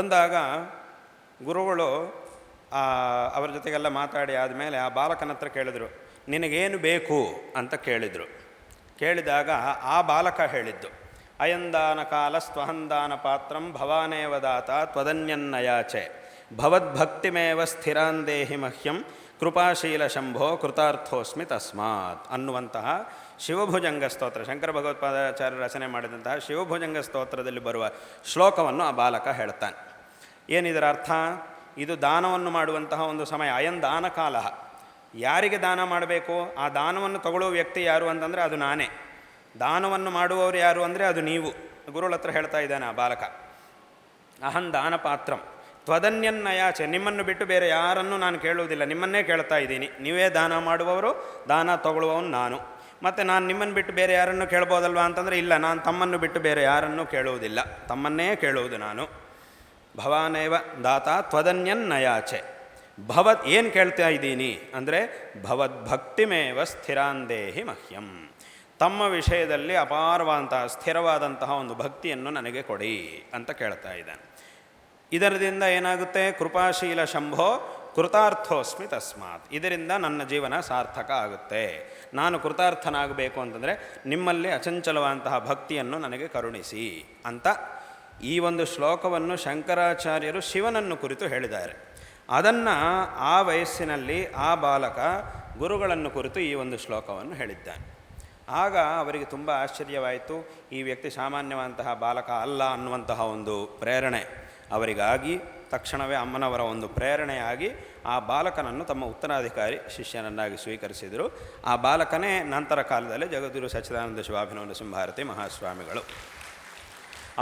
ಬಂದಾಗ ಗುರುಗಳು ಅವರ ಜೊತೆಗೆಲ್ಲ ಮಾತಾಡಿ ಆದಮೇಲೆ ಆ ಬಾಲಕನ ಹತ್ರ ಕೇಳಿದರು, ನಿನಗೇನು ಬೇಕು ಅಂತ ಕೇಳಿದರು. ಕೇಳಿದಾಗ ಆ ಬಾಲಕ ಹೇಳಿದ್ದು, ಅಯಂದಾನ ಕಾಲ ಸ್ವಹಂದಾನ ಪಾತ್ರಂ ಭವಾನೇವ ದಾತ ತ್ವದನ್ಯನ್ನಯಾಚೆ ಭವದ್ಭಕ್ತಿಮೇವ ಸ್ಥಿರಾಂದೇಹಿ ಮಹ್ಯಂ ಕೃಪಾಶೀಲ ಶಂಭೋ ಕೃತಾರ್ಥೋಸ್ಮಿ ತಸ್ಮಾತ್ ಅನ್ನುವಂತಹ ಶಿವಭುಜಂಗ ಸ್ತೋತ್ರ, ಶಂಕರ ಭಗವತ್ಪಾದಾಚಾರ್ಯರು ರಚನೆ ಮಾಡಿದಂತಹ ಶಿವಭುಜಂಗ ಸ್ತೋತ್ರದಲ್ಲಿ ಬರುವ ಶ್ಲೋಕವನ್ನು ಆ ಬಾಲಕ ಹೇಳ್ತಾನೆ. ಏನಿದರ ಅರ್ಥ? ಇದು ದಾನವನ್ನು ಮಾಡುವಂತಹ ಒಂದು ಸಮಯ. ಅಯಂ ದಾನ ಕಾಲ. ಯಾರಿಗೆ ದಾನ ಮಾಡಬೇಕು? ಆ ದಾನವನ್ನು ತಗೊಳ್ಳುವ ವ್ಯಕ್ತಿ ಯಾರು ಅಂತಂದರೆ ಅದು ನಾನೇ. ದಾನವನ್ನು ಮಾಡುವವರು ಯಾರು ಅಂದರೆ ಅದು ನೀವು. ಗುರುಗಳ ಹತ್ರ ಹೇಳ್ತಾ ಇದ್ದಾನೆ ಆ ಬಾಲಕ. ಅಹಂ ದಾನ ಪಾತ್ರಂ ತ್ವದನ್ಯನ್ನಯಾಚೆ, ನಿಮ್ಮನ್ನು ಬಿಟ್ಟು ಬೇರೆ ಯಾರನ್ನೂ ನಾನು ಕೇಳುವುದಿಲ್ಲ, ನಿಮ್ಮನ್ನೇ ಕೇಳ್ತಾ ಇದ್ದೀನಿ. ನೀವೇ ದಾನ ಮಾಡುವವರು, ದಾನ ತಗೊಳ್ಳುವವನು ನಾನು. ಮತ್ತು ನಾನು ನಿಮ್ಮನ್ನು ಬಿಟ್ಟು ಬೇರೆ ಯಾರನ್ನು ಕೇಳ್ಬೋದಲ್ವ ಅಂತಂದರೆ ಇಲ್ಲ, ನಾನು ತಮ್ಮನ್ನು ಬಿಟ್ಟು ಬೇರೆ ಯಾರನ್ನೂ ಕೇಳುವುದಿಲ್ಲ, ತಮ್ಮನ್ನೇ ಕೇಳುವುದು ನಾನು. ಭವಾನೇವ ದಾತ ತ್ವದನ್ಯನ್ನಯಾಚೆ. ಭವತ್ ಏನು ಕೇಳ್ತಾ ಇದ್ದೀನಿ ಅಂದರೆ ಭವದ್ಭಕ್ತಿಮೇವ ಸ್ಥಿರಾಂದೇಹಿ ಮಹ್ಯಂ, ತಮ್ಮ ವಿಷಯದಲ್ಲಿ ಅಪಾರವಾದಂತಹ ಸ್ಥಿರವಾದಂತಹ ಒಂದು ಭಕ್ತಿಯನ್ನು ನನಗೆ ಕೊಡಿ ಅಂತ ಕೇಳ್ತಾ ಇದ್ದಾನೆ. ಇದರಿಂದ ಏನಾಗುತ್ತೆ? ಕೃಪಾಶೀಲ ಶಂಭೋ ಕೃತಾರ್ಥೋಸ್ಮಿ ತಸ್ಮಾತ್, ಇದರಿಂದ ನನ್ನ ಜೀವನ ಸಾರ್ಥಕ ಆಗುತ್ತೆ. ನಾನು ಕೃತಾರ್ಥನಾಗಬೇಕು ಅಂತಂದರೆ ನಿಮ್ಮಲ್ಲಿ ಅಚಂಚಲವಾದಂತಹ ಭಕ್ತಿಯನ್ನು ನನಗೆ ಕರುಣಿಸಿ ಅಂತ ಈ ಒಂದು ಶ್ಲೋಕವನ್ನು ಶಂಕರಾಚಾರ್ಯರು ಶಿವನನ್ನು ಕುರಿತು ಹೇಳಿದ್ದಾರೆ. ಅದನ್ನು ಆ ವಯಸ್ಸಿನಲ್ಲಿ ಆ ಬಾಲಕ ಗುರುಗಳನ್ನು ಕುರಿತು ಈ ಒಂದು ಶ್ಲೋಕವನ್ನು ಹೇಳಿದ್ದಾನೆ. ಆಗ ಅವರಿಗೆ ತುಂಬ ಆಶ್ಚರ್ಯವಾಯಿತು. ಈ ವ್ಯಕ್ತಿ ಸಾಮಾನ್ಯವಾದಂತಹ ಬಾಲಕ ಅಲ್ಲ ಅನ್ನುವಂತಹ ಒಂದು ಪ್ರೇರಣೆ ಅವರಿಗಾಗಿ ತಕ್ಷಣವೇ ಅಮ್ಮನವರ ಒಂದು ಪ್ರೇರಣೆಯಾಗಿ ಆ ಬಾಲಕನನ್ನು ತಮ್ಮ ಉತ್ತರಾಧಿಕಾರಿ ಶಿಷ್ಯನನ್ನಾಗಿ ಸ್ವೀಕರಿಸಿದರು. ಆ ಬಾಲಕನೇ ನಂತರ ಕಾಲದಲ್ಲಿ ಜಗದ್ಗುರು ಸಚ್ಚಿದಾನಂದ ಶಿವಾಭಿನವ ನೃಸಿಂಹಭಾರತಿ ಮಹಾಸ್ವಾಮಿಗಳು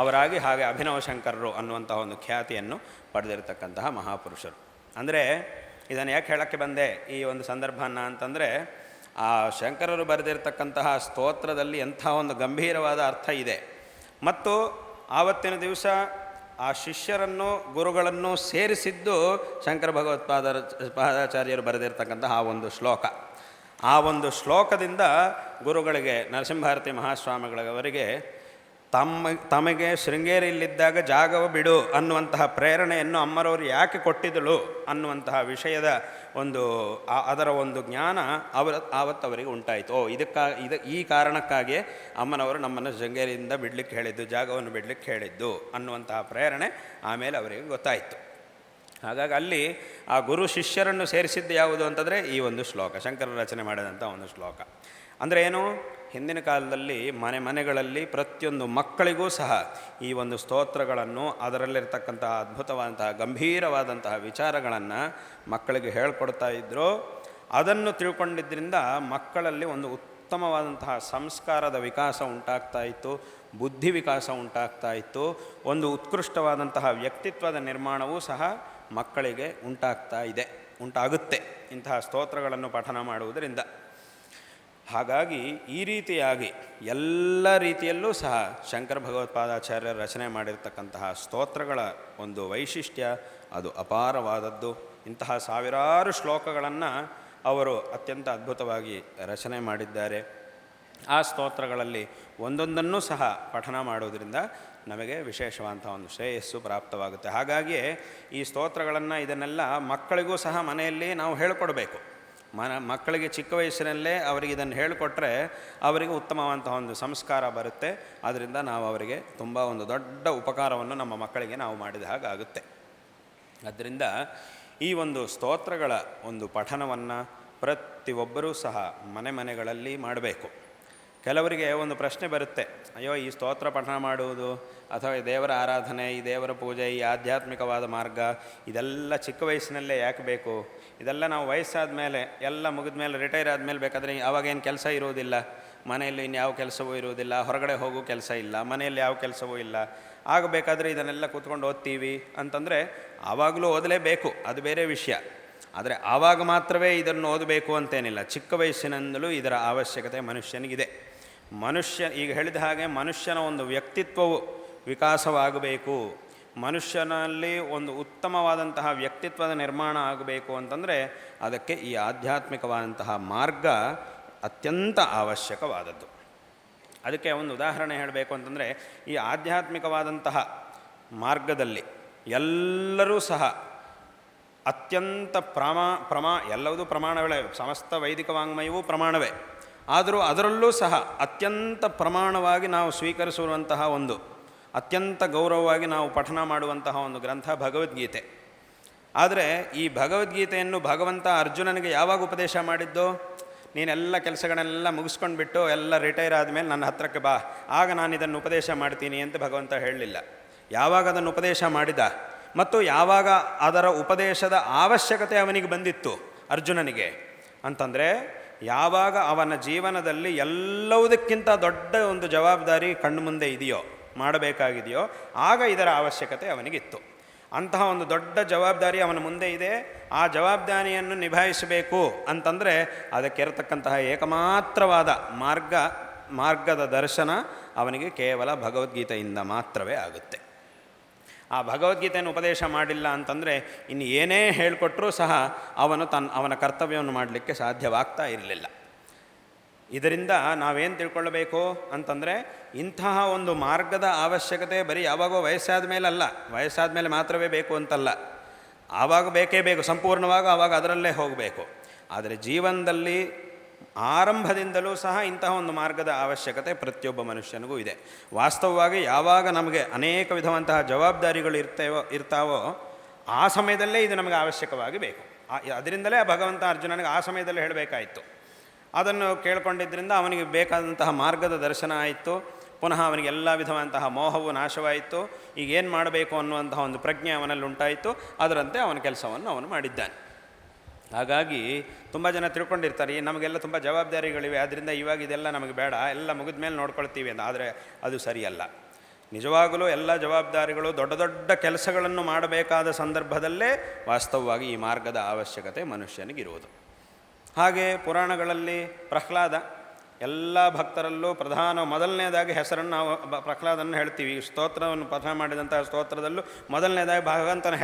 ಅವರಾಗಿ ಹಾಗೆ ಅಭಿನವ ಶಂಕರರು ಅನ್ನುವಂತಹ ಒಂದು ಖ್ಯಾತಿಯನ್ನು ಪಡೆದಿರತಕ್ಕಂತಹ ಮಹಾಪುರುಷರು. ಅಂದರೆ ಇದನ್ನು ಯಾಕೆ ಹೇಳೋಕ್ಕೆ ಬಂದೆ ಈ ಒಂದು ಸಂದರ್ಭನ ಅಂತಂದರೆ, ಆ ಶಂಕರರು ಬರೆದಿರತಕ್ಕಂತಹ ಸ್ತೋತ್ರದಲ್ಲಿ ಎಂಥ ಒಂದು ಗಂಭೀರವಾದ ಅರ್ಥ ಇದೆ. ಮತ್ತು ಆವತ್ತಿನ ದಿವಸ ಆ ಶಿಷ್ಯರನ್ನು ಗುರುಗಳನ್ನು ಸೇರಿಸಿದ್ದು ಶಂಕರ ಭಗವತ್ಪಾದಾಚಾರ್ಯರು ಬರೆದಿರ್ತಕ್ಕಂತಹ ಆ ಒಂದು ಶ್ಲೋಕ. ಆ ಒಂದು ಶ್ಲೋಕದಿಂದ ಗುರುಗಳಿಗೆ ನರಸಿಂಹಭಾರತಿ ಮಹಾಸ್ವಾಮಿಗಳವರಿಗೆ ತಮಗೆ ಶೃಂಗೇರಿಯಲ್ಲಿದ್ದಾಗ ಜಾಗವ ಬಿಡು ಅನ್ನುವಂತಹ ಪ್ರೇರಣೆಯನ್ನು ಅಮ್ಮರವರು ಯಾಕೆ ಕೊಟ್ಟಿದ್ದಳು ಅನ್ನುವಂತಹ ವಿಷಯದ ಒಂದು ಅದರ ಒಂದು ಜ್ಞಾನ ಆವತ್ತವರಿಗೆ ಉಂಟಾಯಿತು. ಈ ಕಾರಣಕ್ಕಾಗಿಯೇ ಅಮ್ಮನವರು ನಮ್ಮನ್ನು ಶೃಂಗೇರಿಯಿಂದ ಬಿಡಲಿಕ್ಕೆ ಹೇಳಿದ್ದು, ಜಾಗವನ್ನು ಬಿಡಲಿಕ್ಕೆ ಹೇಳಿದ್ದು ಅನ್ನುವಂತಹ ಪ್ರೇರಣೆ ಆಮೇಲೆ ಅವರಿಗೆ ಗೊತ್ತಾಯಿತು. ಹಾಗಾಗಿ ಅಲ್ಲಿ ಆ ಗುರು ಶಿಷ್ಯರನ್ನು ಸೇರಿಸಿದ್ದು ಯಾವುದು ಅಂತಂದರೆ ಈ ಒಂದು ಶ್ಲೋಕ, ಶಂಕರರು ರಚನೆ ಮಾಡಿದಂಥ ಒಂದು ಶ್ಲೋಕ. ಅಂದರೆ ಏನು? ಹಿಂದಿನ ಕಾಲದಲ್ಲಿ ಮನೆಗಳಲ್ಲಿ ಪ್ರತಿಯೊಂದು ಮಕ್ಕಳಿಗೂ ಸಹ ಈ ಒಂದು ಸ್ತೋತ್ರಗಳನ್ನು, ಅದರಲ್ಲಿರ್ತಕ್ಕಂತಹ ಅದ್ಭುತವಾದಂತಹ ಗಂಭೀರವಾದಂತಹ ವಿಚಾರಗಳನ್ನು ಮಕ್ಕಳಿಗೆ ಹೇಳ್ಕೊಡ್ತಾ ಇದ್ದರು. ಅದನ್ನು ತಿಳ್ಕೊಂಡಿದ್ದರಿಂದ ಮಕ್ಕಳಲ್ಲಿ ಒಂದು ಉತ್ತಮವಾದಂತಹ ಸಂಸ್ಕಾರದ ವಿಕಾಸ ಉಂಟಾಗ್ತಾ ಇತ್ತು, ಬುದ್ಧಿ ವಿಕಾಸ ಉಂಟಾಗ್ತಾ ಇತ್ತು, ಒಂದು ಉತ್ಕೃಷ್ಟವಾದಂತಹ ವ್ಯಕ್ತಿತ್ವದ ನಿರ್ಮಾಣವೂ ಸಹ ಮಕ್ಕಳಿಗೆ ಉಂಟಾಗುತ್ತೆ ಇಂತಹ ಸ್ತೋತ್ರಗಳನ್ನು ಪಠನ ಮಾಡುವುದರಿಂದ. ಹಾಗಾಗಿ ಈ ರೀತಿಯಾಗಿ ಎಲ್ಲ ರೀತಿಯಲ್ಲೂ ಸಹ ಶಂಕರ ಭಗವತ್ಪಾದಾಚಾರ್ಯರು ರಚನೆ ಮಾಡಿರ್ತಕ್ಕಂತಹ ಸ್ತೋತ್ರಗಳ ಒಂದು ವೈಶಿಷ್ಟ್ಯ ಅದು ಅಪಾರವಾದದ್ದು. ಇಂತಹ ಸಾವಿರಾರು ಶ್ಲೋಕಗಳನ್ನು ಅವರು ಅತ್ಯಂತ ಅದ್ಭುತವಾಗಿ ರಚನೆ ಮಾಡಿದ್ದಾರೆ. ಆ ಸ್ತೋತ್ರಗಳಲ್ಲಿ ಒಂದೊಂದನ್ನು ಸಹ ಪಠನ ಮಾಡೋದರಿಂದ ನಮಗೆ ವಿಶೇಷವಾದಂಥ ಒಂದು ಶ್ರೇಯಸ್ಸು ಪ್ರಾಪ್ತವಾಗುತ್ತೆ. ಹಾಗಾಗಿಯೇ ಈ ಸ್ತೋತ್ರಗಳನ್ನು ಇದನ್ನೆಲ್ಲ ಮಕ್ಕಳಿಗೂ ಸಹ ಮನೆಯಲ್ಲಿ ನಾವು ಹೇಳಿಕೊಡಬೇಕು. ಮಕ್ಕಳಿಗೆ ಚಿಕ್ಕ ವಯಸ್ಸಿನಲ್ಲೇ ಅವರಿಗೆ ಇದನ್ನು ಹೇಳಿಕೊಟ್ರೆ ಅವರಿಗೆ ಉತ್ತಮವಾದಂತಹ ಒಂದು ಸಂಸ್ಕಾರ ಬರುತ್ತೆ. ಆದ್ದರಿಂದ ನಾವು ಅವರಿಗೆ ತುಂಬ ಒಂದು ದೊಡ್ಡ ಉಪಕಾರವನ್ನು ನಮ್ಮ ಮಕ್ಕಳಿಗೆ ನಾವು ಮಾಡಿದ ಹಾಗಾಗುತ್ತೆ. ಆದ್ದರಿಂದ ಈ ಒಂದು ಸ್ತೋತ್ರಗಳ ಒಂದು ಪಠನವನ್ನು ಪ್ರತಿಯೊಬ್ಬರೂ ಸಹ ಮನೆಗಳಲ್ಲಿ ಮಾಡಬೇಕು. ಕೆಲವರಿಗೆ ಒಂದು ಪ್ರಶ್ನೆ ಬರುತ್ತೆ, ಅಯ್ಯೋ ಈ ಸ್ತೋತ್ರ ಪಠನ ಮಾಡುವುದು ಅಥವಾ ಈ ದೇವರ ಆರಾಧನೆ, ಈ ದೇವರ ಪೂಜೆ, ಈ ಆಧ್ಯಾತ್ಮಿಕವಾದ ಮಾರ್ಗ ಇದೆಲ್ಲ ಚಿಕ್ಕ ವಯಸ್ಸಿನಲ್ಲೇ ಯಾಕೆ ಬೇಕು? ಇದೆಲ್ಲ ನಾವು ವಯಸ್ಸಾದ ಮೇಲೆ, ಎಲ್ಲ ಮುಗಿದ ಮೇಲೆ, ರಿಟೈರ್ ಆದಮೇಲೆ ಬೇಕಾದರೆ ಅವಾಗೇನು ಕೆಲಸ ಇರುವುದಿಲ್ಲ, ಮನೆಯಲ್ಲಿ ಇನ್ಯಾವ ಕೆಲಸವೂ ಇರುವುದಿಲ್ಲ, ಹೊರಗಡೆ ಹೋಗೋ ಕೆಲಸ ಇಲ್ಲ, ಮನೆಯಲ್ಲಿ ಯಾವ ಕೆಲಸವೂ ಇಲ್ಲ, ಆಗಬೇಕಾದ್ರೆ ಇದನ್ನೆಲ್ಲ ಕೂತ್ಕೊಂಡು ಓದ್ತೀವಿ ಅಂತಂದರೆ ಆವಾಗಲೂ ಓದಲೇಬೇಕು, ಅದು ಬೇರೆ ವಿಷಯ. ಆದರೆ ಆವಾಗ ಮಾತ್ರವೇ ಇದನ್ನು ಓದಬೇಕು ಅಂತೇನಿಲ್ಲ. ಚಿಕ್ಕ ವಯಸ್ಸಿನಿಂದಲೂ ಇದರ ಅವಶ್ಯಕತೆ ಮನುಷ್ಯನಿಗಿದೆ. ಈಗ ಹೇಳಿದ ಹಾಗೆ ಮನುಷ್ಯನ ಒಂದು ವ್ಯಕ್ತಿತ್ವವು ವಿಕಾಸವಾಗಬೇಕು, ಮನುಷ್ಯನಲ್ಲಿ ಒಂದು ಉತ್ತಮವಾದಂತಹ ವ್ಯಕ್ತಿತ್ವದ ನಿರ್ಮಾಣ ಆಗಬೇಕು ಅಂತಂದರೆ ಅದಕ್ಕೆ ಈ ಆಧ್ಯಾತ್ಮಿಕವಾದಂತಹ ಮಾರ್ಗ ಅತ್ಯಂತ ಅವಶ್ಯಕವಾದದ್ದು. ಅದಕ್ಕೆ ಒಂದು ಉದಾಹರಣೆ ಹೇಳಬೇಕು ಅಂತಂದರೆ, ಈ ಆಧ್ಯಾತ್ಮಿಕವಾದಂತಹ ಮಾರ್ಗದಲ್ಲಿ ಎಲ್ಲರೂ ಸಹ ಅತ್ಯಂತ ಎಲ್ಲವೂ ಪ್ರಮಾಣವೇ, ಸಮಸ್ತ ವೈದಿಕ ವಾಂಗ್ಮಯವೂ ಪ್ರಮಾಣವೇ. ಆದರೂ ಅದರಲ್ಲೂ ಸಹ ಅತ್ಯಂತ ಪ್ರಮಾಣವಾಗಿ ನಾವು ಸ್ವೀಕರಿಸುವಂತಹ ಒಂದು ಅತ್ಯಂತ ಗೌರವವಾಗಿ ನಾವು ಪಠನ ಮಾಡುವಂತಹ ಒಂದು ಗ್ರಂಥ ಭಗವದ್ಗೀತೆ. ಆದರೆ ಈ ಭಗವದ್ಗೀತೆಯನ್ನು ಭಗವಂತ ಅರ್ಜುನನಿಗೆ ಯಾವಾಗ ಉಪದೇಶ ಮಾಡಿದ್ದು? ನೀನೆಲ್ಲ ಕೆಲಸಗಳನ್ನೆಲ್ಲ ಮುಗಿಸ್ಕೊಂಡ್ಬಿಟ್ಟು ಎಲ್ಲ ರಿಟೈರ್ ಆದಮೇಲೆ ನನ್ನ ಹತ್ರಕ್ಕೆ ಬಾ, ಆಗ ನಾನು ಇದನ್ನು ಉಪದೇಶ ಮಾಡ್ತೀನಿ ಅಂತ ಭಗವಂತ ಹೇಳಲಿಲ್ಲ. ಯಾವಾಗ ಅದನ್ನು ಉಪದೇಶ ಮಾಡಿದ ಮತ್ತು ಯಾವಾಗ ಅದರ ಉಪದೇಶದ ಅವಶ್ಯಕತೆ ಅವನಿಗೆ ಬಂದಿತ್ತು ಅರ್ಜುನನಿಗೆ ಅಂತಂದರೆ, ಯಾವಾಗ ಅವನ ಜೀವನದಲ್ಲಿ ಎಲ್ಲವುದಕ್ಕಿಂತ ದೊಡ್ಡ ಒಂದು ಜವಾಬ್ದಾರಿ ಕಣ್ಣು ಮುಂದೆ ಇದೆಯೋ, ಮಾಡಬೇಕಾಗಿದೆಯೋ, ಆಗ ಇದರ ಅವಶ್ಯಕತೆ ಅವನಿಗಿತ್ತು. ಅಂತಹ ಒಂದು ದೊಡ್ಡ ಜವಾಬ್ದಾರಿ ಅವನ ಮುಂದೆ ಇದೆ. ಆ ಜವಾಬ್ದಾರಿಯನ್ನು ನಿಭಾಯಿಸಬೇಕು ಅಂತಂದರೆ ಅದಕ್ಕಿರತಕ್ಕಂತಹ ಏಕಮಾತ್ರವಾದ ಮಾರ್ಗದ ದರ್ಶನ ಅವನಿಗೆ ಕೇವಲ ಭಗವದ್ಗೀತೆಯಿಂದ ಮಾತ್ರವೇ ಆಗುತ್ತೆ. ಆ ಭಗವದ್ಗೀತೆಯನ್ನು ಉಪದೇಶ ಮಾಡಿಲ್ಲ ಅಂತಂದರೆ ಇನ್ನು ಏನೇ ಹೇಳಿಕೊಟ್ರೂ ಸಹ ಅವನ ಕರ್ತವ್ಯವನ್ನು ಮಾಡಲಿಕ್ಕೆ ಸಾಧ್ಯವಾಗ್ತಾ ಇರಲಿಲ್ಲ. ಇದರಿಂದ ನಾವೇನು ತಿಳ್ಕೊಳ್ಳಬೇಕು ಅಂತಂದರೆ, ಇಂತಹ ಒಂದು ಮಾರ್ಗದ ಅವಶ್ಯಕತೆ ಬರೀ ಯಾವಾಗೋ ವಯಸ್ಸಾದ ಮೇಲೆ ಅಲ್ಲ, ವಯಸ್ಸಾದ ಮೇಲೆ ಮಾತ್ರವೇ ಬೇಕು ಅಂತಲ್ಲ, ಆವಾಗ ಬೇಕೇ ಬೇಕು, ಸಂಪೂರ್ಣವಾಗಿ ಆವಾಗ ಅದರಲ್ಲೇ ಹೋಗಬೇಕು. ಆದರೆ ಜೀವನದಲ್ಲಿ ಆರಂಭದಿಂದಲೂ ಸಹ ಇಂತಹ ಒಂದು ಮಾರ್ಗದ ಅವಶ್ಯಕತೆ ಪ್ರತಿಯೊಬ್ಬ ಮನುಷ್ಯನಿಗೂ ಇದೆ. ವಾಸ್ತವವಾಗಿ ಯಾವಾಗ ನಮಗೆ ಅನೇಕ ವಿಧವಂತಹ ಜವಾಬ್ದಾರಿಗಳು ಇರ್ತಾವೋ ಆ ಸಮಯದಲ್ಲೇ ಇದು ನಮಗೆ ಅವಶ್ಯಕವಾಗಿ ಬೇಕು. ಅದರಿಂದಲೇ ಭಗವಂತ ಅರ್ಜುನನಿಗೆ ಆ ಸಮಯದಲ್ಲೇ ಹೇಳಬೇಕಾಯಿತು. ಅದನ್ನು ಕೇಳ್ಕೊಂಡಿದ್ದರಿಂದ ಅವನಿಗೆ ಬೇಕಾದಂತಹ ಮಾರ್ಗದ ದರ್ಶನ ಆಯಿತು. ಪುನಃ ಅವನಿಗೆ ಎಲ್ಲ ವಿಧವಂತಹ ಮೋಹವು ನಾಶವಾಯಿತು. ಈಗ ಏನು ಮಾಡಬೇಕು ಅನ್ನುವಂತಹ ಒಂದು ಪ್ರಜ್ಞೆ ಅವನಲ್ಲಿ ಉಂಟಾಯಿತು. ಅದರಂತೆ ಅವನ ಕೆಲಸವನ್ನು ಅವನು ಮಾಡಿದ್ದಾನೆ. ಹಾಗಾಗಿ ತುಂಬ ಜನ ತಿಳ್ಕೊಂಡಿರ್ತಾರೆ, ನಮಗೆಲ್ಲ ತುಂಬ ಜವಾಬ್ದಾರಿಗಳಿವೆ, ಆದ್ದರಿಂದ ಇವಾಗ ಇದೆಲ್ಲ ನಮಗೆ ಬೇಡ, ಎಲ್ಲ ಮುಗಿದ ಮೇಲೆ ನೋಡ್ಕೊಳ್ತೀವಿ ಅಂತ. ಆದರೆ ಅದು ಸರಿಯಲ್ಲ. ನಿಜವಾಗಲೂ ಎಲ್ಲ ಜವಾಬ್ದಾರಿಗಳು, ದೊಡ್ಡ ದೊಡ್ಡ ಕೆಲಸಗಳನ್ನು ಮಾಡಬೇಕಾದ ಸಂದರ್ಭದಲ್ಲೇ ವಾಸ್ತವವಾಗಿ ಈ ಮಾರ್ಗದ ಅವಶ್ಯಕತೆ ಮನುಷ್ಯನಿಗಿರುವುದು. ಹಾಗೆ ಪುರಾಣಗಳಲ್ಲಿ ಪ್ರಹ್ಲಾದ ಎಲ್ಲ ಭಕ್ತರಲ್ಲೂ ಮೊದಲನೇದಾಗಿ ಹೆಸರನ್ನು ನಾವು ಪ್ರಹ್ಲಾದನ್ನು ಹೇಳ್ತೀವಿ. ಸ್ತೋತ್ರವನ್ನು ಪಠನ ಮಾಡಿದಂತಹ ಸ್ತೋತ್ರದಲ್ಲೂ ಮೊದಲನೇದಾಗಿ ಭಗವಂತನ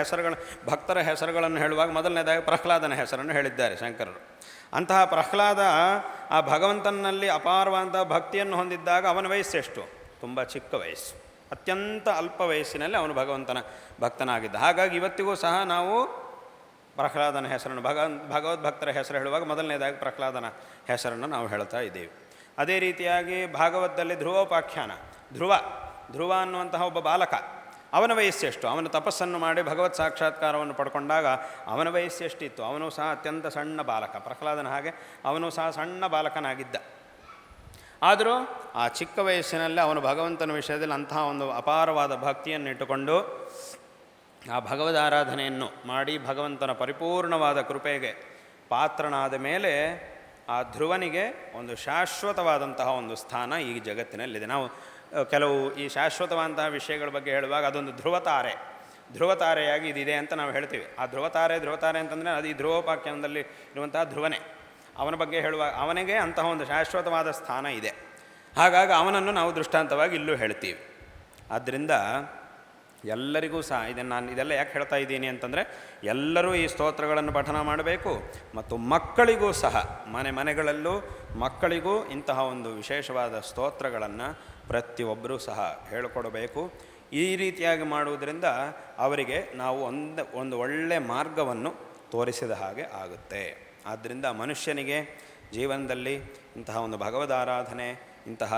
ಭಕ್ತರ ಹೆಸರುಗಳನ್ನು ಹೇಳುವಾಗ ಮೊದಲನೇದಾಗಿ ಪ್ರಹ್ಲಾದನ ಹೆಸರನ್ನು ಹೇಳಿದ್ದಾರೆ ಶಂಕರರು. ಅಂತಹ ಪ್ರಹ್ಲಾದ ಆ ಭಗವಂತನಲ್ಲಿ ಅಪಾರವಾದಂತಹ ಭಕ್ತಿಯನ್ನು ಹೊಂದಿದ್ದಾಗ ಅವನ ವಯಸ್ಸೆಷ್ಟು? ತುಂಬ ಚಿಕ್ಕ ವಯಸ್ಸು, ಅತ್ಯಂತ ಅಲ್ಪ ವಯಸ್ಸಿನಲ್ಲಿ ಅವನು ಭಗವಂತನ ಭಕ್ತನಾಗಿದ್ದ. ಹಾಗಾಗಿ ಇವತ್ತಿಗೂ ಸಹ ನಾವು ಪ್ರಹ್ಲಾದನ ಹೆಸರನ್ನು ಭಗವದ್ಭಕ್ತರ ಹೆಸರು ಹೇಳುವಾಗ ಮೊದಲನೇದಾಗಿ ಪ್ರಹ್ಲಾದನ ಹೆಸರನ್ನು ನಾವು ಹೇಳ್ತಾ ಇದ್ದೇವೆ. ಅದೇ ರೀತಿಯಾಗಿ ಭಾಗವತದಲ್ಲಿ ಧ್ರುವೋಪಾಖ್ಯಾನ, ಧ್ರುವ ಅನ್ನುವಂತಹ ಒಬ್ಬ ಬಾಲಕ, ಅವನ ವಯಸ್ಸೆಷ್ಟು? ಅವನು ತಪಸ್ಸನ್ನು ಮಾಡಿ ಭಗವತ್ ಸಾಕ್ಷಾತ್ಕಾರವನ್ನು ಪಡ್ಕೊಂಡಾಗ ಅವನ ವಯಸ್ಸೆಷ್ಟಿತ್ತು? ಅವನು ಸಹ ಅತ್ಯಂತ ಸಣ್ಣ ಬಾಲಕ, ಪ್ರಹ್ಲಾದನ ಹಾಗೆ ಅವನು ಸಹ ಸಣ್ಣ ಬಾಲಕನಾಗಿದ್ದ. ಆದರೂ ಆ ಚಿಕ್ಕ ವಯಸ್ಸಿನಲ್ಲಿ ಅವನು ಭಗವಂತನ ವಿಷಯದಲ್ಲಿ ಅಂತಹ ಒಂದು ಅಪಾರವಾದ ಭಕ್ತಿಯನ್ನು ಇಟ್ಟುಕೊಂಡು ಆ ಭಗವದಾರಾಧನೆಯನ್ನು ಮಾಡಿ ಭಗವಂತನ ಪರಿಪೂರ್ಣವಾದ ಕೃಪೆಗೆ ಪಾತ್ರನಾದ ಮೇಲೆ ಆ ಧ್ರುವನಿಗೆ ಒಂದು ಶಾಶ್ವತವಾದಂತಹ ಒಂದು ಸ್ಥಾನ ಈ ಜಗತ್ತಿನಲ್ಲಿದೆ. ನಾವು ಕೆಲವು ಈ ಶಾಶ್ವತವಾದಂತಹ ವಿಷಯಗಳ ಬಗ್ಗೆ ಹೇಳುವಾಗ ಅದೊಂದು ಧ್ರುವತಾರೆಯಾಗಿ ಇದಿದೆ ಅಂತ ನಾವು ಹೇಳ್ತೀವಿ. ಆ ಧ್ರುವತಾರೆ ಅಂತಂದರೆ ಅದು ಈ ಧ್ರುವೋಪಾಖ್ಯಾನದಲ್ಲಿ ಇರುವಂತಹ ಧ್ರುವನೇ. ಅವನ ಬಗ್ಗೆ ಹೇಳುವಾಗ ಅವನಿಗೆ ಅಂತಹ ಒಂದು ಶಾಶ್ವತವಾದ ಸ್ಥಾನ ಇದೆ. ಹಾಗಾಗಿ ಅವನನ್ನು ನಾವು ದೃಷ್ಟಾಂತವಾಗಿ ಇಲ್ಲೂ ಹೇಳ್ತೀವಿ. ಆದ್ದರಿಂದ ಎಲ್ಲರಿಗೂ ಸಹ ಇದೆಲ್ಲ ಯಾಕೆ ಹೇಳ್ತಾ ಇದ್ದೀನಿ ಅಂತಂದರೆ, ಎಲ್ಲರೂ ಈ ಸ್ತೋತ್ರಗಳನ್ನು ಪಠನ ಮಾಡಬೇಕು. ಮತ್ತು ಮಕ್ಕಳಿಗೂ ಸಹ ಮನೆಗಳಲ್ಲೂ ಮಕ್ಕಳಿಗೂ ಇಂತಹ ಒಂದು ವಿಶೇಷವಾದ ಸ್ತೋತ್ರಗಳನ್ನು ಪ್ರತಿಯೊಬ್ಬರೂ ಸಹ ಹೇಳಿಕೊಡಬೇಕು. ಈ ರೀತಿಯಾಗಿ ಮಾಡುವುದರಿಂದ ಅವರಿಗೆ ನಾವು ಒಂದು ಒಳ್ಳೆಯ ಮಾರ್ಗವನ್ನು ತೋರಿಸಿದ ಹಾಗೆ ಆಗುತ್ತೆ. ಆದ್ದರಿಂದ ಮನುಷ್ಯನಿಗೆ ಜೀವನದಲ್ಲಿ ಇಂತಹ ಒಂದು ಭಗವದಾರಾಧನೆ, ಇಂತಹ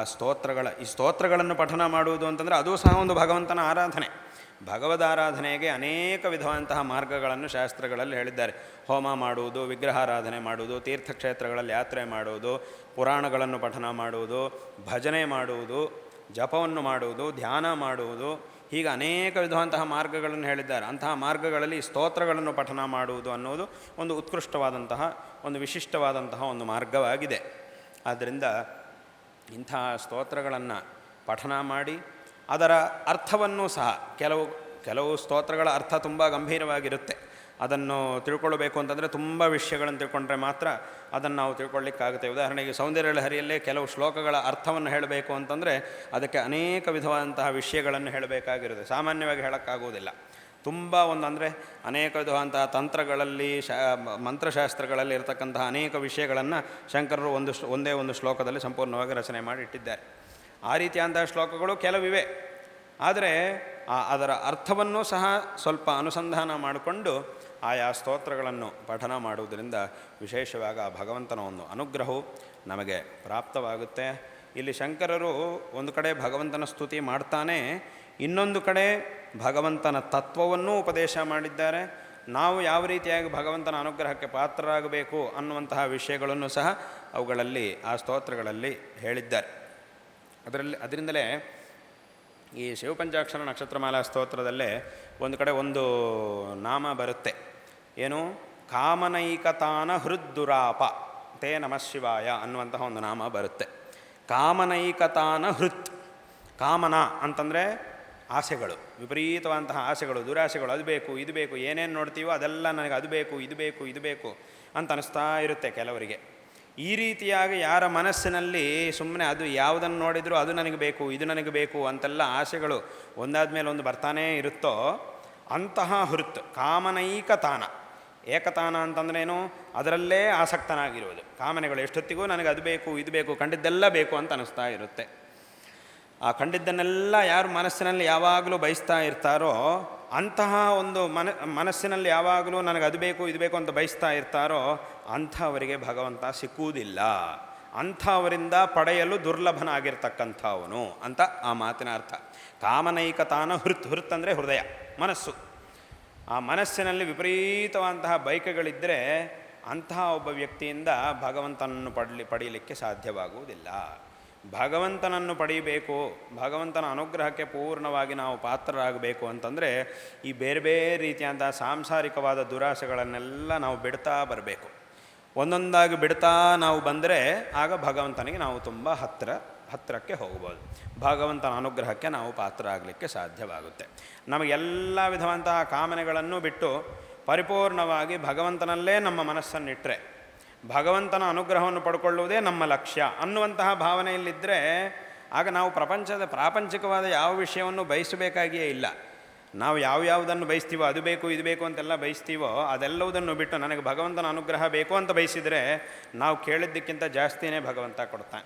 ಈ ಸ್ತೋತ್ರಗಳನ್ನು ಪಠನ ಮಾಡುವುದು ಅಂತಂದರೆ ಅದು ಸಹ ಒಂದು ಭಗವಂತನ ಆರಾಧನೆ. ಭಗವದಾರಾಧನೆಗೆ ಅನೇಕ ವಿಧವಾದಂತಹ ಮಾರ್ಗಗಳನ್ನು ಶಾಸ್ತ್ರಗಳಲ್ಲಿ ಹೇಳಿದ್ದಾರೆ. ಹೋಮ ಮಾಡುವುದು, ವಿಗ್ರಹಾರಾಧನೆ ಮಾಡುವುದು, ತೀರ್ಥಕ್ಷೇತ್ರಗಳಲ್ಲಿ ಯಾತ್ರೆ ಮಾಡುವುದು, ಪುರಾಣಗಳನ್ನು ಪಠನ ಮಾಡುವುದು, ಭಜನೆ ಮಾಡುವುದು, ಜಪವನ್ನು ಮಾಡುವುದು, ಧ್ಯಾನ ಮಾಡುವುದು, ಹೀಗೆ ಅನೇಕ ವಿಧವಾದಂತಹ ಮಾರ್ಗಗಳನ್ನು ಹೇಳಿದ್ದಾರೆ. ಅಂತಹ ಮಾರ್ಗಗಳಲ್ಲಿ ಸ್ತೋತ್ರಗಳನ್ನು ಪಠನ ಮಾಡುವುದು ಅನ್ನೋದು ಒಂದು ಉತ್ಕೃಷ್ಟವಾದಂತಹ, ಒಂದು ವಿಶಿಷ್ಟವಾದಂತಹ ಒಂದು ಮಾರ್ಗವಾಗಿದೆ. ಆದ್ದರಿಂದ ಇಂತಹ ಸ್ತೋತ್ರಗಳನ್ನು ಪಠನ ಮಾಡಿ ಅದರ ಅರ್ಥವನ್ನು ಸಹ ಕೆಲವು ಸ್ತೋತ್ರಗಳ ಅರ್ಥ ತುಂಬ ಗಂಭೀರವಾಗಿರುತ್ತೆ. ಅದನ್ನು ತಿಳ್ಕೊಳ್ಬೇಕು ಅಂತಂದರೆ ತುಂಬ ವಿಷಯಗಳನ್ನು ತಿಳ್ಕೊಂಡ್ರೆ ಮಾತ್ರ ಅದನ್ನು ನಾವು ತಿಳ್ಕೊಳ್ಳಿಕ್ಕಾಗುತ್ತೆ. ಉದಾಹರಣೆಗೆ ಸೌಂದರ್ಯಲಹರಿಯಲ್ಲೇ ಕೆಲವು ಶ್ಲೋಕಗಳ ಅರ್ಥವನ್ನು ಹೇಳಬೇಕು ಅಂತಂದರೆ ಅದಕ್ಕೆ ಅನೇಕ ವಿಧವಾದಂತಹ ವಿಷಯಗಳನ್ನು ಹೇಳಬೇಕಾಗಿರುತ್ತೆ. ಸಾಮಾನ್ಯವಾಗಿ ಹೇಳೋಕ್ಕಾಗುವುದಿಲ್ಲ. ತುಂಬ ಅನೇಕ ವಿಧವಾದಂತಹ ತಂತ್ರಗಳಲ್ಲಿ, ಮಂತ್ರಶಾಸ್ತ್ರಗಳಲ್ಲಿ ಇರತಕ್ಕಂತಹ ಅನೇಕ ವಿಷಯಗಳನ್ನು ಶಂಕರರು ಒಂದೇ ಒಂದು ಶ್ಲೋಕದಲ್ಲಿ ಸಂಪೂರ್ಣವಾಗಿ ರಚನೆ ಮಾಡಿ ಇಟ್ಟಿದ್ದಾರೆ. ಆ ರೀತಿಯಾದಂತಹ ಶ್ಲೋಕಗಳು ಕೆಲವಿವೆ. ಆದರೆ ಅದರ ಅರ್ಥವನ್ನೂ ಸಹ ಸ್ವಲ್ಪ ಅನುಸಂಧಾನ ಮಾಡಿಕೊಂಡು ಆಯಾ ಸ್ತೋತ್ರಗಳನ್ನು ಪಠನ ಮಾಡುವುದರಿಂದ ವಿಶೇಷವಾಗಿ ಆ ಭಗವಂತನ ಒಂದು ಅನುಗ್ರಹವು ನಮಗೆ ಪ್ರಾಪ್ತವಾಗುತ್ತೆ. ಇಲ್ಲಿ ಶಂಕರರು ಒಂದು ಕಡೆ ಭಗವಂತನ ಸ್ತುತಿ ಮಾಡ್ತಾನೆ, ಇನ್ನೊಂದು ಕಡೆ ಭಗವಂತನ ತತ್ವವನ್ನೂ ಉಪದೇಶ ಮಾಡಿದ್ದಾರೆ. ನಾವು ಯಾವ ರೀತಿಯಾಗಿ ಭಗವಂತನ ಅನುಗ್ರಹಕ್ಕೆ ಪಾತ್ರರಾಗಬೇಕು ಅನ್ನುವಂತಹ ವಿಷಯಗಳನ್ನು ಸಹ ಅವುಗಳಲ್ಲಿ ಆ ಸ್ತೋತ್ರಗಳಲ್ಲಿ ಹೇಳಿದ್ದಾರೆ. ಅದರಿಂದಲೇ ಈ ಶಿವಪಂಚಾಕ್ಷರ ನಕ್ಷತ್ರಮಾಲಾ ಸ್ತೋತ್ರದಲ್ಲೇ ಒಂದು ಕಡೆ ಒಂದು ನಾಮ ಬರುತ್ತೆ, ಏನು ಕಾಮನೈಕತಾನ ಹೃದ್ದುರಾಪ ತೇ ನಮಃ ಶಿವಾಯ ಅನ್ನುವಂತಹ ಒಂದು ನಾಮ ಬರುತ್ತೆ. ಕಾಮನೈಕತಾನ ಹೃತ್, ಕಾಮನ ಅಂತಂದರೆ ಆಸೆಗಳು, ವಿಪರೀತವಂತಹ ಆಸೆಗಳು, ದುರಾಸೆಗಳು, ಅದು ಬೇಕು ಇದು ಬೇಕು, ಏನೇನು ನೋಡ್ತೀವೋ ಅದೆಲ್ಲ ನನಗೆ ಅದು ಬೇಕು ಇದು ಬೇಕು ಇದು ಬೇಕು ಅಂತ ಅನಿಸ್ತಾ ಇರುತ್ತೆ ಕೆಲವರಿಗೆ. ಈ ರೀತಿಯಾಗಿ ಯಾರ ಮನಸ್ಸಿನಲ್ಲಿ ಸುಮ್ಮನೆ ಅದು ಯಾವುದನ್ನು ನೋಡಿದರೂ ಅದು ನನಗೆ ಬೇಕು ಇದು ನನಗೆ ಬೇಕು ಅಂತೆಲ್ಲ ಆಸೆಗಳು ಒಂದಾದ ಮೇಲೆ ಒಂದು ಬರ್ತಾನೇ ಇರುತ್ತೋ ಅಂತಹ ಹೃತ್ ಕಾಮನೈಕತಾನ. ಏಕತಾನ ಅಂತಂದ್ರೇನು, ಅದರಲ್ಲೇ ಆಸಕ್ತನಾಗಿರುವುದು. ಕಾಮನೆಗಳು ಎಷ್ಟೊತ್ತಿಗೂ ನನಗೆ ಅದು ಬೇಕು ಇದು ಬೇಕು, ಕಂಡಿದ್ದೆಲ್ಲ ಬೇಕು ಅಂತ ಅನ್ನಿಸ್ತಾ ಇರುತ್ತೆ. ಆ ಕಂಡಿದ್ದನ್ನೆಲ್ಲ ಯಾರು ಮನಸ್ಸಿನಲ್ಲಿ ಯಾವಾಗಲೂ ಬಯಸ್ತಾ ಇರ್ತಾರೋ ಅಂತಹ ಒಂದು ಮನಸ್ಸಿನಲ್ಲಿ ಯಾವಾಗಲೂ ನನಗೆ ಅದು ಬೇಕು ಇದು ಬೇಕು ಅಂತ ಬಯಸ್ತಾ ಇರ್ತಾರೋ ಅಂಥವರಿಗೆ ಭಗವಂತ ಸಿಕ್ಕುವುದಿಲ್ಲ. ಅಂಥವರಿಂದ ಪಡೆಯಲು ದುರ್ಲಭನಾಗಿರ್ತಕ್ಕಂಥವನು ಅಂತ ಆ ಮಾತಿನ ಅರ್ಥ. ಕಾಮನೈಕತಾನ ಹೃತ್ ಅಂದರೆ ಹೃದಯ, ಮನಸ್ಸು. ಆ ಮನಸ್ಸಿನಲ್ಲಿ ವಿಪರೀತವಂತಹ ಬಯಕೆಗಳಿದ್ದರೆ ಅಂತಹ ಒಬ್ಬ ವ್ಯಕ್ತಿಯಿಂದ ಭಗವಂತನನ್ನು ಪಡೀಲಿಕ್ಕೆ ಸಾಧ್ಯವಾಗುವುದಿಲ್ಲ. ಭಗವಂತನನ್ನು ಪಡೀಬೇಕು, ಭಗವಂತನ ಅನುಗ್ರಹಕ್ಕೆ ಪೂರ್ಣವಾಗಿ ನಾವು ಪಾತ್ರರಾಗಬೇಕು ಅಂತಂದರೆ ಈ ಬೇರೆ ಬೇರೆ ರೀತಿಯಾದಂಥ ಸಾಂಸಾರಿಕವಾದ ದುರಾಸೆಗಳನ್ನೆಲ್ಲ ನಾವು ಬಿಡ್ತಾ ಬರಬೇಕು. ಒಂದೊಂದಾಗಿ ಬಿಡ್ತಾ ನಾವು ಬಂದರೆ ಆಗ ಭಗವಂತನಿಗೆ ನಾವು ತುಂಬ ಹತ್ತಿರಕ್ಕೆ ಹೋಗ್ಬೋದು. ಭಗವಂತನ ಅನುಗ್ರಹಕ್ಕೆ ನಾವು ಪಾತ್ರ ಆಗಲಿಕ್ಕೆ ಸಾಧ್ಯವಾಗುತ್ತೆ. ನಮಗೆಲ್ಲ ವಿಧವಂತಹ ಕಾಮನೆಗಳನ್ನು ಬಿಟ್ಟು ಪರಿಪೂರ್ಣವಾಗಿ ಭಗವಂತನಲ್ಲೇ ನಮ್ಮ ಮನಸ್ಸನ್ನಿಟ್ಟರೆ ಭಗವಂತನ ಅನುಗ್ರಹವನ್ನು ಪಡ್ಕೊಳ್ಳುವುದೇ ನಮ್ಮ ಲಕ್ಷ್ಯ ಅನ್ನುವಂತಹ ಭಾವನೆಯಲ್ಲಿದ್ದರೆ ಆಗ ನಾವು ಪ್ರಾಪಂಚಿಕವಾದ ಯಾವ ವಿಷಯವನ್ನು ಬಯಸಬೇಕಾಗಿಯೇ ಇಲ್ಲ. ನಾವು ಯಾವ್ಯಾವುದನ್ನು ಬಯಸ್ತೀವೋ ಅದು ಬೇಕು ಇದು ಬೇಕು ಅಂತೆಲ್ಲ ಬಯಸ್ತೀವೋ ಅದೆಲ್ಲವುದನ್ನು ಬಿಟ್ಟು ನನಗೆ ಭಗವಂತನ ಅನುಗ್ರಹ ಬೇಕು ಅಂತ ಬಯಸಿದರೆ ನಾವು ಕೇಳಿದ್ದಕ್ಕಿಂತ ಜಾಸ್ತಿಯೇ ಭಗವಂತ ಕೊಡ್ತಾನೆ.